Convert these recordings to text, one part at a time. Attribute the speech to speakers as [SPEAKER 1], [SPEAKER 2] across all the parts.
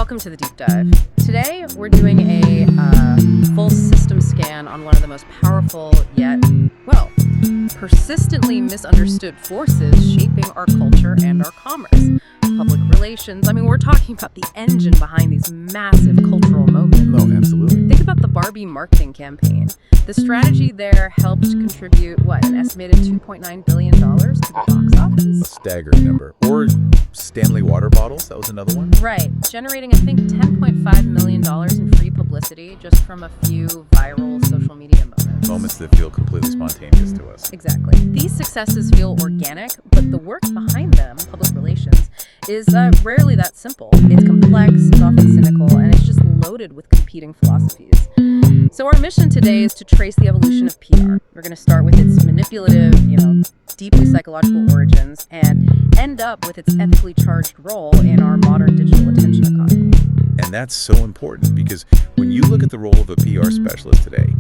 [SPEAKER 1] Welcome to the deep dive. Today, we're doing a full system scan on one of the most powerful yet, well, persistently misunderstood forces shaping our culture and our commerce. Public relations. I mean, we're talking about the engine behind these massive cultural movements.
[SPEAKER 2] No, absolutely.
[SPEAKER 1] Think about the Barbie marketing campaign. The strategy there helped contribute, an estimated $2.9 billion to the box office?
[SPEAKER 2] A staggering number. Or Stanley water bottles, that was another one.
[SPEAKER 1] Right, generating, I think, $10.5 million in free publicity just from a few viral social media moments.
[SPEAKER 2] Moments that feel completely spontaneous to us.
[SPEAKER 1] Exactly. These successes feel organic, but the work behind them, public relations, is rarely that simple. It's complex, it's often cynical, and it's just loaded with competing philosophies. So our mission today is to trace the evolution of PR. We're going to start with its manipulative, deeply psychological origins and end up with its ethically charged role in our modern digital attention economy.
[SPEAKER 2] And that's so important because when you look at the role of a PR specialist today,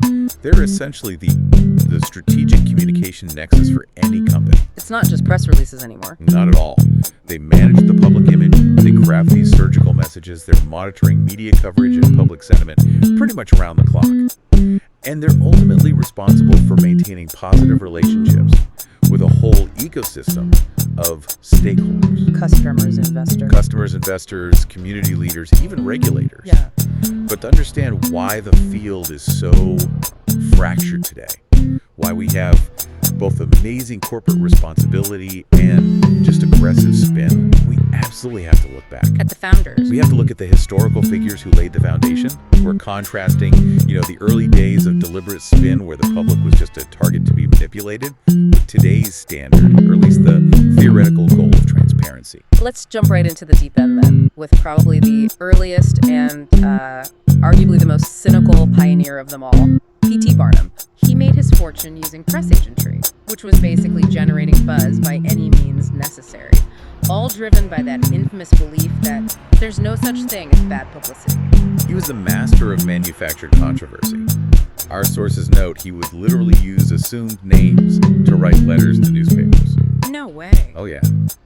[SPEAKER 2] they're essentially the strategic communication nexus for any company.
[SPEAKER 1] It's not just press releases anymore.
[SPEAKER 2] Not at all. They manage the public image, they craft these surgical messages, they're monitoring media coverage and public sentiment pretty much around the clock. And they're ultimately responsible for maintaining positive relationships with a whole ecosystem of stakeholders.
[SPEAKER 1] Customers,
[SPEAKER 2] investors, community leaders, even regulators.
[SPEAKER 1] Yeah.
[SPEAKER 2] But to understand why the field is so fractured today, why we have both amazing corporate responsibility and just aggressive spin, we absolutely have to look back.
[SPEAKER 1] At the founders.
[SPEAKER 2] We have to look at the historical figures who laid the foundation. We're contrasting, the early days of deliberate spin where the public was just a target to be manipulated with today's standard, or at least the theoretical goal of transparency.
[SPEAKER 1] Let's jump right into the deep end then, with probably the earliest and arguably the most cynical pioneer of them all, P.T. Barnum. He made his fortune using press agentry, which was basically generating buzz by any means necessary, all driven by that infamous belief that there's no such thing as bad publicity.
[SPEAKER 2] He was the master of manufactured controversy. Our sources note he would literally use assumed names to write letters to newspapers.
[SPEAKER 1] No way.
[SPEAKER 2] Oh yeah.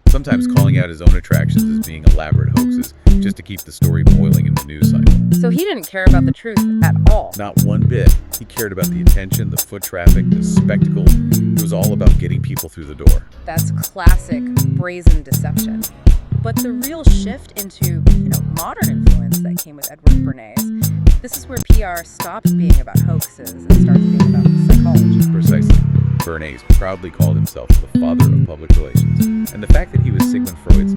[SPEAKER 2] Sometimes calling out his own attractions as being elaborate hoaxes just to keep the story boiling in the news cycle.
[SPEAKER 1] So he didn't care about the truth at all.
[SPEAKER 2] Not one bit. He cared about the attention, the foot traffic, the spectacle. It was all about getting people through the door.
[SPEAKER 1] That's classic brazen deception. But the real shift into, modern influence that came with Edward Bernays, this is where PR stops being about hoaxes and starts being about psychology.
[SPEAKER 2] Precisely. Bernays proudly called himself the father of public relations. And the fact that he was Sigmund Freud's